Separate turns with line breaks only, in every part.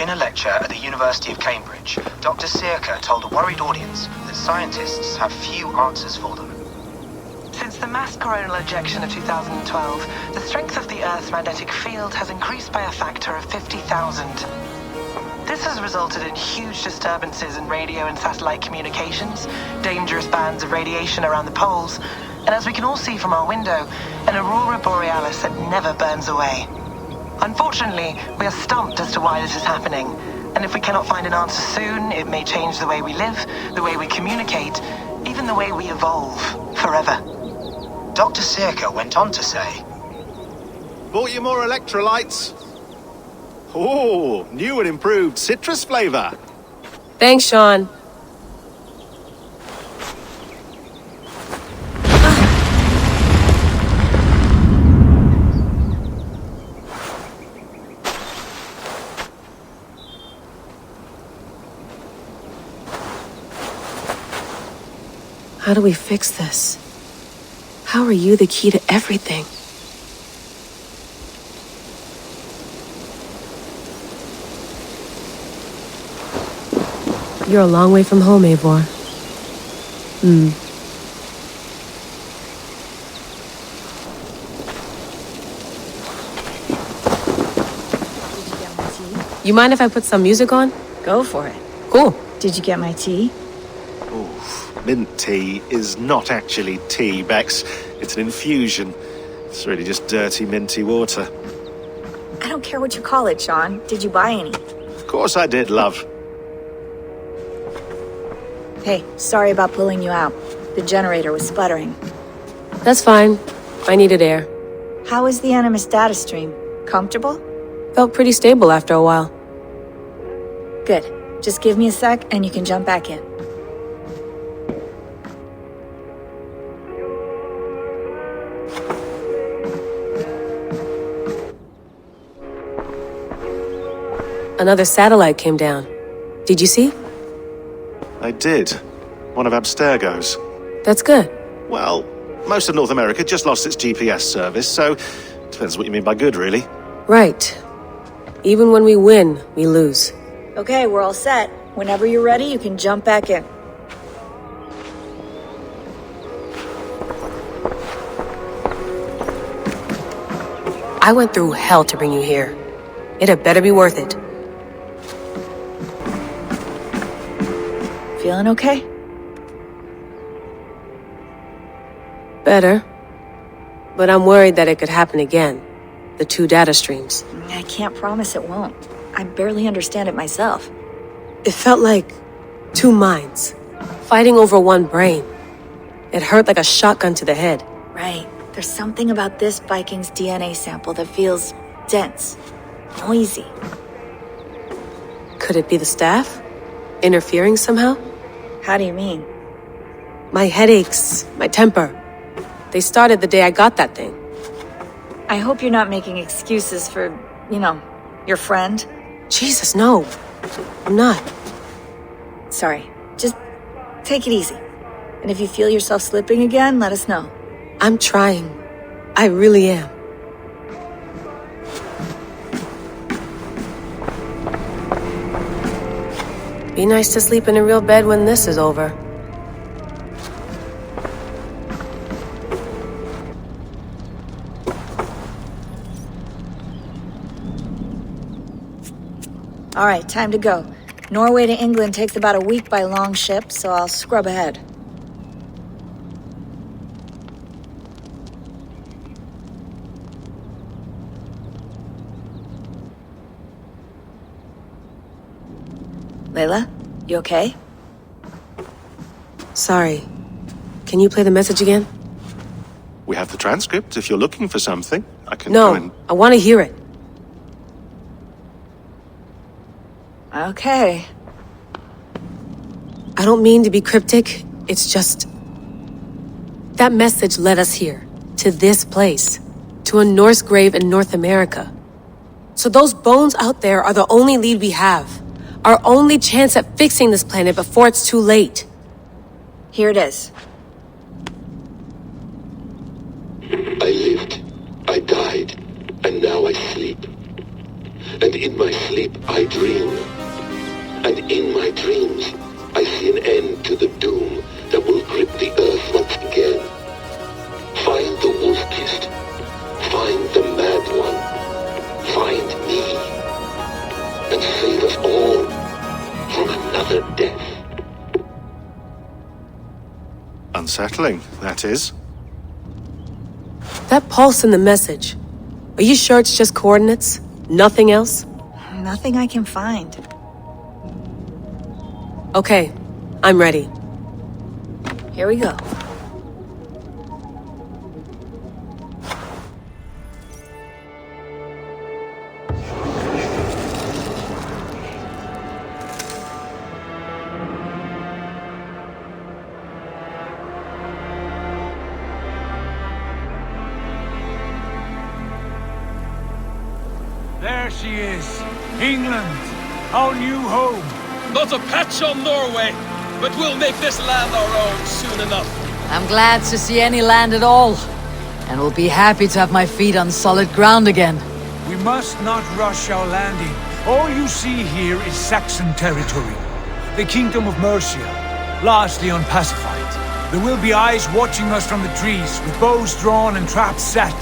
In a lecture at the University of Cambridge, Dr. Circa told a worried audience that scientists have few answers for them.
Since the mass coronal ejection of 2012, the strength of the Earth's magnetic field has increased by a factor of 50,000. This has resulted in huge disturbances in radio and satellite communications, dangerous bands of radiation around the poles, and as we can all see from our window, an aurora borealis that never burns away. Unfortunately, we are stumped as to why this is happening, and if we cannot find an answer soon, it may change the way we live, the way we communicate, even the way we evolve, forever.
Dr. Circa went on to say,
Bought you more electrolytes? Oh, new and improved citrus flavor.
Thanks, Sean. How do we fix this? How are you the key to everything? You're a long way from home, Eivor. You mind if I put some music on?
Go for it.
Cool.
Did you get my tea?
Mint tea is not actually tea, Bex. It's an infusion. It's really just dirty, minty water.
I don't care what you call it, Sean. Did you buy any?
Of course I did, love.
Hey, sorry about pulling you out. The generator was sputtering.
That's fine. I needed air.
How is the Animus data stream? Comfortable?
Felt pretty stable after a while.
Good. Just give me a sec and you can jump back in.
Another satellite came down. Did you see?
I did. One of Abstergo's.
That's good.
Well, most of North America just lost its GPS service, so depends what you mean by good, really.
Right. Even when we win, we lose.
Okay, we're all set. Whenever you're ready, you can jump back in.
I went through hell to bring you here. It had better be worth it.
Feeling okay?
Better. But I'm worried that it could happen again. The two data streams.
I can't promise it won't. I barely understand it myself.
It felt like two minds, fighting over one brain. It hurt like a shotgun to the head.
Right. There's something about this Viking's DNA sample that feels dense, noisy.
Could it be the staff? Interfering somehow?
How do you mean?
My headaches, my temper. They started the day I got that thing.
I hope you're not making excuses for, your friend.
Jesus, no. I'm not.
Sorry. Just take it easy. And if you feel yourself slipping again, let us know.
I'm trying. I really am. Be nice to sleep in a real bed when this is over.
All right, time to go. Norway to England takes about a week by long ship, so I'll scrub ahead. Layla, you okay?
Sorry. Can you play the message again?
We have the transcript. If you're looking for something, I can
No,
go and...
I want to hear it.
Okay.
I don't mean to be cryptic. It's just... That message led us here. To this place. To a Norse grave in North America. So those bones out there are the only lead we have. Our only chance at fixing this planet before it's too late.
Here it is.
I lived, I died, and now I sleep. and in my sleep I dream. And in my dreams, I see an end to the doom that will grip the earth once again. Find the wolf-kissed. Find the mad one. Find me. And save us all from another death.
Unsettling, that is.
That pulse in the message. Are you sure it's just coordinates? Nothing else?
Nothing I can find.
Okay, I'm ready.
Here we go.
There she is. England, our new home.
Not a patch on Norway, but we'll make this land our own soon enough.
I'm glad to see any land at all, and will be happy to have my feet on solid ground again.
We must not rush our landing. All you see here is Saxon territory. The Kingdom of Mercia, largely unpacified. There will be eyes watching us from the trees, with bows drawn and traps set.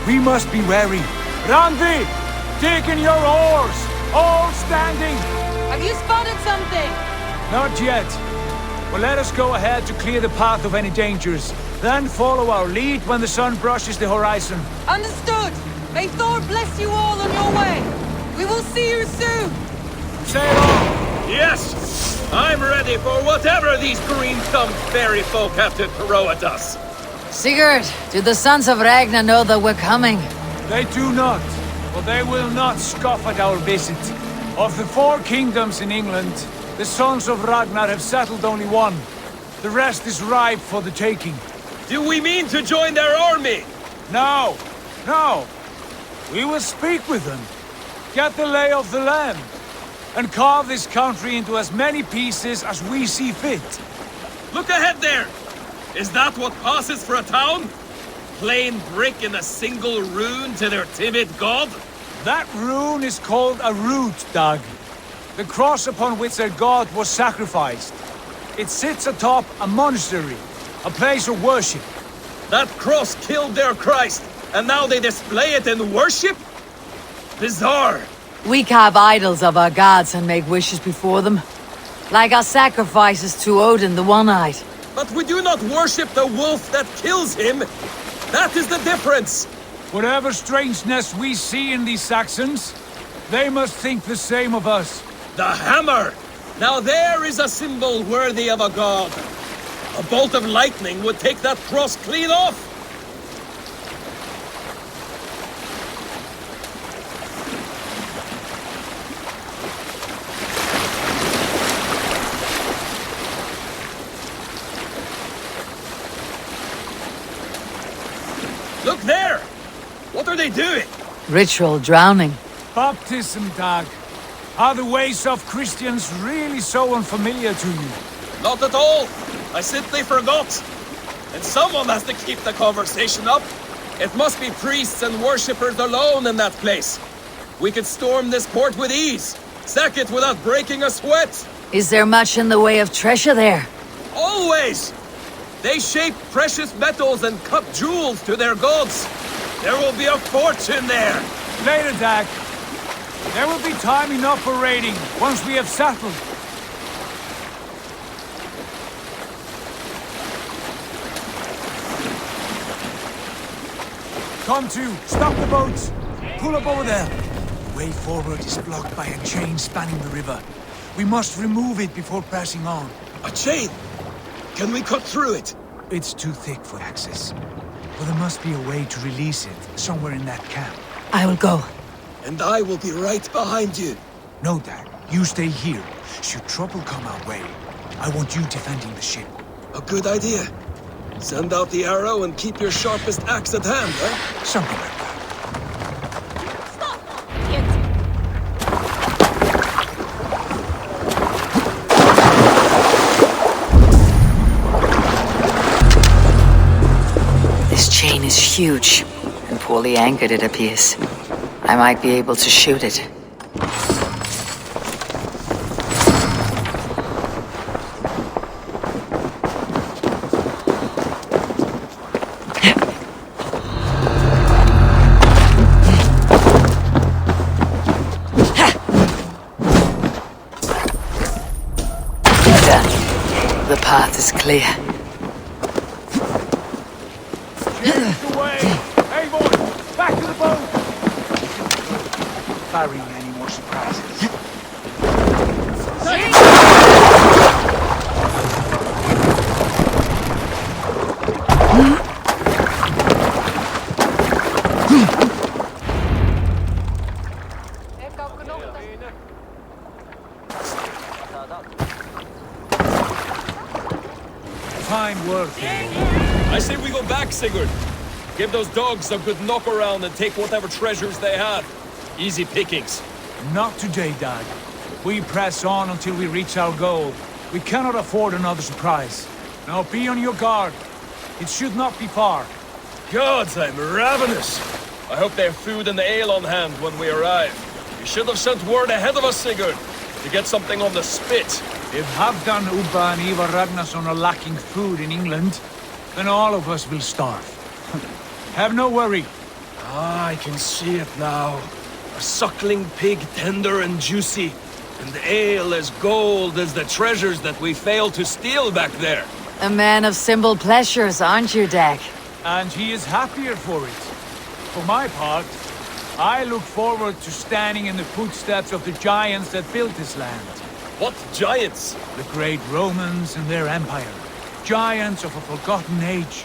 We must be wary. Randi! Dig in your oars! All standing!
Have you spotted something?
Not yet. But let us go ahead to clear the path of any dangers. Then follow our lead when the sun brushes the horizon.
Understood! May Thor bless you all on your way! We will see you soon!
Sail on!
Yes! I'm ready for whatever these green-thumbed fairy folk have to throw at us.
Sigurd, do the sons of Ragnar know that we're coming?
They do not, but they will not scoff at our visit. Of the 4 kingdoms in England, the sons of Ragnar have settled only one. The rest is ripe for the taking.
Do we mean to join their army?
No, no. We will speak with them, get the lay of the land, and carve this country into as many pieces as we see fit.
Look ahead there! Is that what passes for a town? Plain brick in a single rune to their timid god?
That rune is called a root, Dag. The cross upon which their god was sacrificed. It sits atop a monastery, a place of worship.
That cross killed their Christ, and now they display it in worship? Bizarre.
We carve idols of our gods and make wishes before them. Like our sacrifices to Odin the One-Eyed.
But we do not worship the wolf that kills him. That is the difference.
Whatever strangeness we see in these Saxons, they must think the same of us.
The hammer! Now there is a symbol worthy of a god. A bolt of lightning would take that cross clean off. Look there! What are they doing?
Ritual drowning.
Baptism, Dag. Are the ways of Christians really so unfamiliar to you?
Not at all. I simply forgot. And someone has to keep the conversation up. It must be priests and worshippers alone in that place. We could storm this port with ease. Sack it without breaking a sweat.
Is there much in the way of treasure there?
Always! They shape precious metals and cut jewels to their gods. There will be a fortune there.
Later, Dag. There will be time enough for raiding once we have settled. Come to, stop the boats. Pull up over there. The way forward is blocked by a chain spanning the river. We must remove it before passing on.
A chain? Can we cut through it?
It's too thick for access. But there must be a way to release it, somewhere in that camp.
I will go.
And I will be right behind you.
No, Dad. You stay here. Should trouble come our way, I want you defending the ship.
A good idea. Send out the arrow and keep your sharpest axe at hand, eh?
Something like that.
This chain is huge, and poorly anchored, it appears. I might be able to shoot it. The path is clear.
Away! Eivor! Back to the boat! Barring any more surprises. Fine work.
I say we go back, Sigurd. Give those dogs a good knock around and take whatever treasures they have. Easy pickings.
Not today, Dad. We press on until we reach our goal. We cannot afford another surprise. Now be on your guard. It should not be far.
Gods, I'm ravenous. I hope they have food and ale on hand when we arrive. You should have sent word ahead of us, Sigurd, to get something on the spit.
If Halfdan, Ubba and Ivar Ragnarsson are lacking food in England, then all of us will starve. Have no worry.
Ah, I can see it now. A suckling pig, tender and juicy, and ale as gold as the treasures that we failed to steal back there.
A man of simple pleasures, aren't you, Dag?
And he is happier for it. For my part, I look forward to standing in the footsteps of the giants that built this land.
What giants?
The great Romans and their empire. Giants of a forgotten age.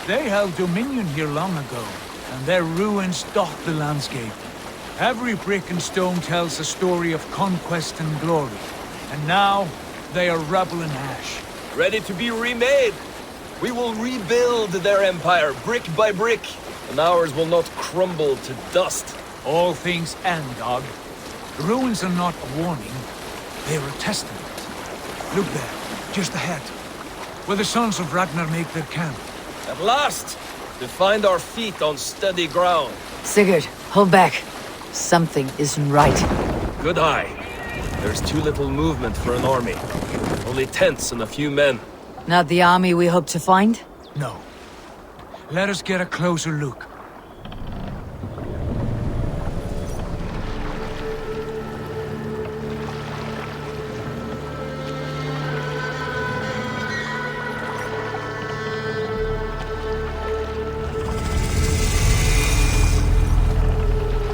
They held dominion here long ago, and their ruins dot the landscape. Every brick and stone tells a story of conquest and glory. And now, they are rubble and ash.
Ready to be remade. We will rebuild their empire, brick by brick, and ours will not crumble to dust.
All things end, Dog. The ruins are not a warning. They are a testament. Look there, just ahead, where the sons of Ragnar make their camp.
At last, to find our feet on steady ground.
Sigurd, hold back. Something isn't right.
Good eye. There's too little movement for an army. Only tents and a few men.
Not the army we hope to find?
No. Let us get a closer look.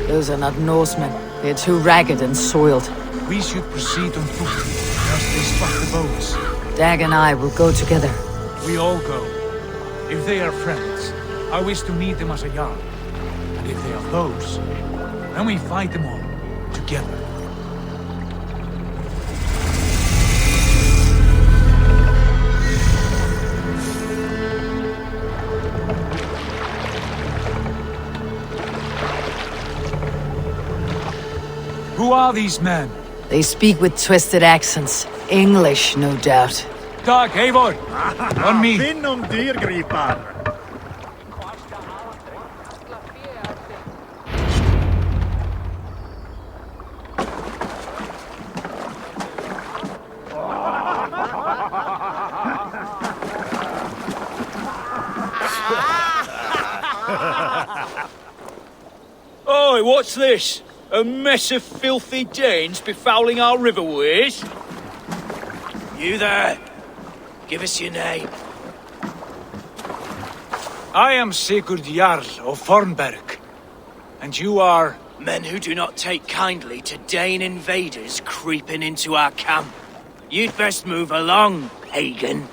Those are not Norsemen. They're too ragged and soiled.
We should proceed on foot, lest they spot the boats.
Dag and I will go together.
We all go. If they are friends, I wish to meet them as a Jarl. And if they are foes, then we fight them all, together. Who are these men?
They speak with twisted accents. English, no doubt.
Dag, Eivor! On me!
Oi, what's this? A mess of filthy Danes befouling our riverways? You there? Give us your name.
I am Sigurd Jarl of Fornberg. And you are...
Men who do not take kindly to Dane invaders creeping into our camp. You'd best move along, pagan.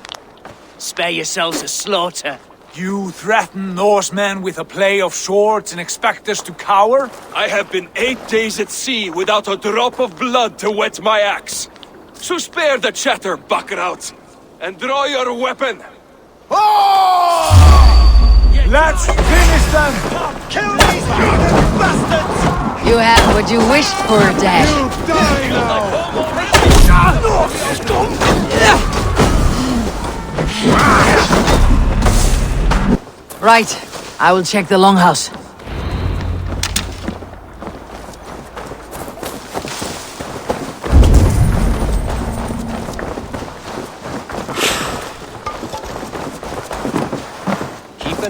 Spare yourselves a slaughter.
You threaten Norsemen with a play of swords and expect us to cower?
I have been 8 days at sea without a drop of blood to wet my axe. So spare the chatter, Buckerout, and draw your weapon.
Let's finish them!
Kill these bastards!
You have what you wished for, Dag.
Die now!
Right. I will check the longhouse.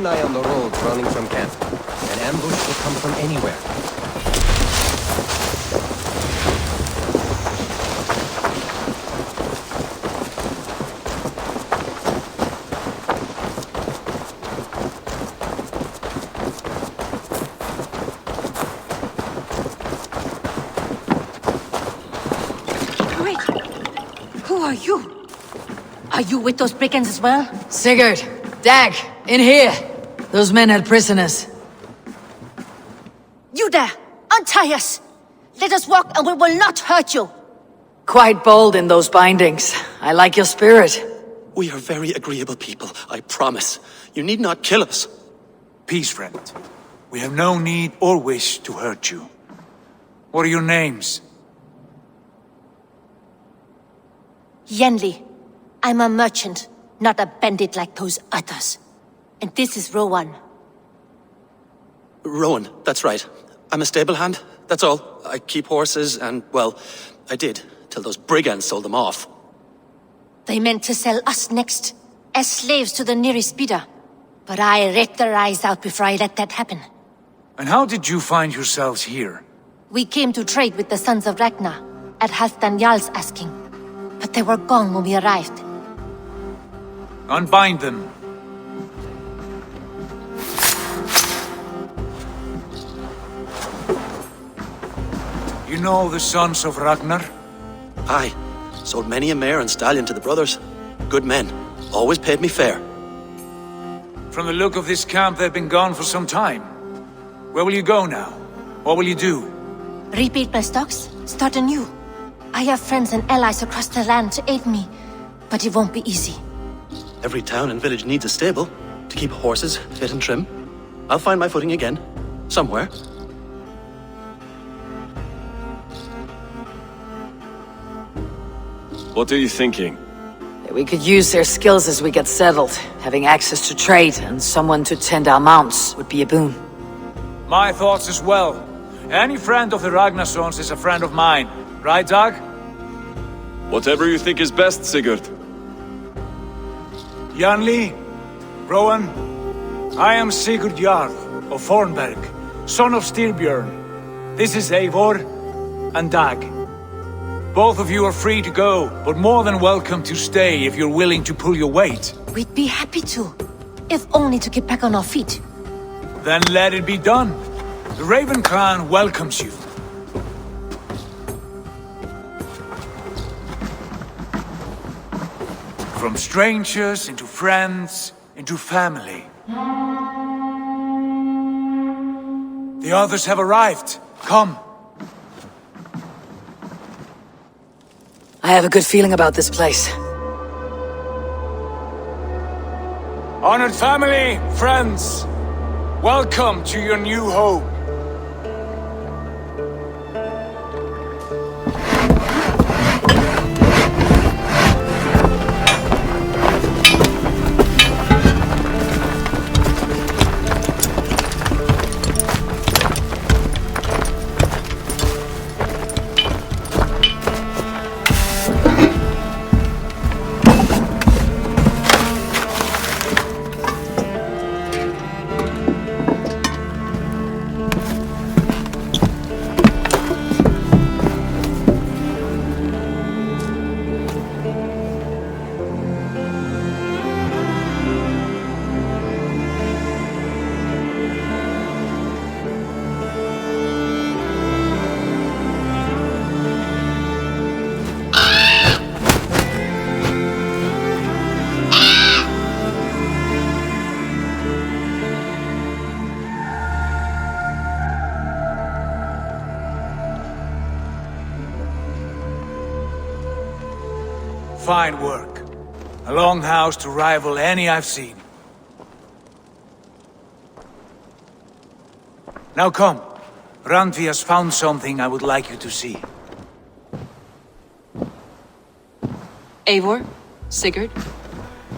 an eye on the roads running from camp. An ambush will come from anywhere.
Are you with those brigands as well?
Sigurd, Dag, in here. Those men had prisoners.
You there! Untie us! Let us walk and we will not hurt you!
Quite bold in those bindings. I like your spirit.
We are very agreeable people, I promise. You need not kill us.
Peace, friend. We have no need or wish to hurt you. What are your names?
Yenli. I'm a merchant, not a bandit like those others. And this is Rowan.
Rowan, that's right. I'm a stable hand, that's all. I keep horses and, well, I did, till those brigands sold them off.
They meant to sell us next, as slaves to the nearest bidder. But I ripped their eyes out before I let that happen.
And how did you find yourselves here?
We came to trade with the Sons of Ragnar, at Halfdan Jarl's asking. But they were gone when we arrived.
Unbind them. You know the Sons of Ragnar?
Aye. Sold many a mare and stallion to the brothers. Good men. Always paid me fair.
From the look of this camp, they've been gone for some time. Where will you go now? What will you do?
Rebuild my stocks, start anew. I have friends and allies across the land to aid me, but it won't be easy.
Every town and village needs a stable to keep horses fit and trim. I'll find my footing again. Somewhere.
What are you thinking?
We could use their skills as we get settled. Having access to trade and someone to tend our mounts would be a boon.
My thoughts as well. Any friend of the Ragnarsons is a friend of mine. Right, Dag?
Whatever you think is best, Sigurd.
Janli, Rowan, I am Sigurd Jarl of Fornberg, son of Styrbjörn. This is Eivor and Dag. Both of you are free to go, but more than welcome to stay if you're willing to pull your weight.
We'd be happy to, if only to get back on our feet.
Then let it be done. The Raven clan welcomes you. From strangers into friends, into family. The others have arrived. Come.
I have a good feeling about this place.
Honored family, friends, welcome to your new home. Fine work. A longhouse to rival any I've seen. Now come. Randvi has found something I would like you to see.
Eivor, Sigurd,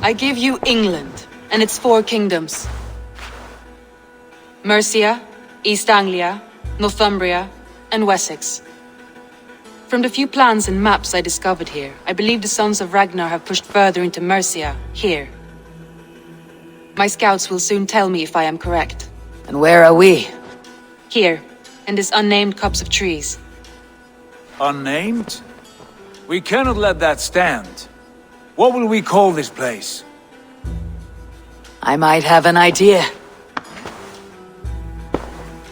I give you England and its 4 kingdoms. Mercia, East Anglia, Northumbria, and Wessex. From the few plans and maps I discovered here, I believe the Sons of Ragnar have pushed further into Mercia, here. My scouts will soon tell me if I am correct.
And where are we?
Here, in this unnamed copse of trees.
Unnamed? We cannot let that stand. What will we call this place?
I might have an idea.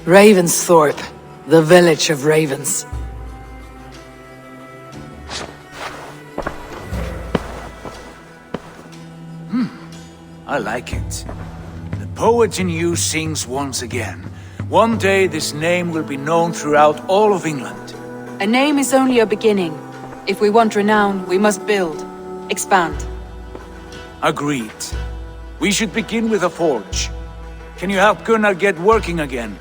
Ravensthorpe, the village of ravens.
I like it. The poet in you sings once again. One day this name will be known throughout all of England.
A name is only a beginning. If we want renown, we must build, expand.
Agreed. We should begin with a forge. Can you help Gunnar get working again?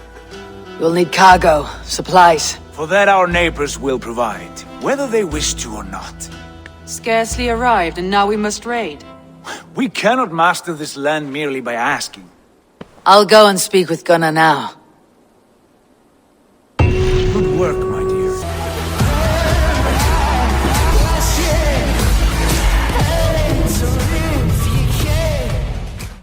We'll need cargo, supplies.
For that our neighbors will provide, whether they wish to or not.
Scarcely arrived, and now we must raid.
We cannot master this land merely by asking.
I'll go and speak with Gunnar now.
Good work,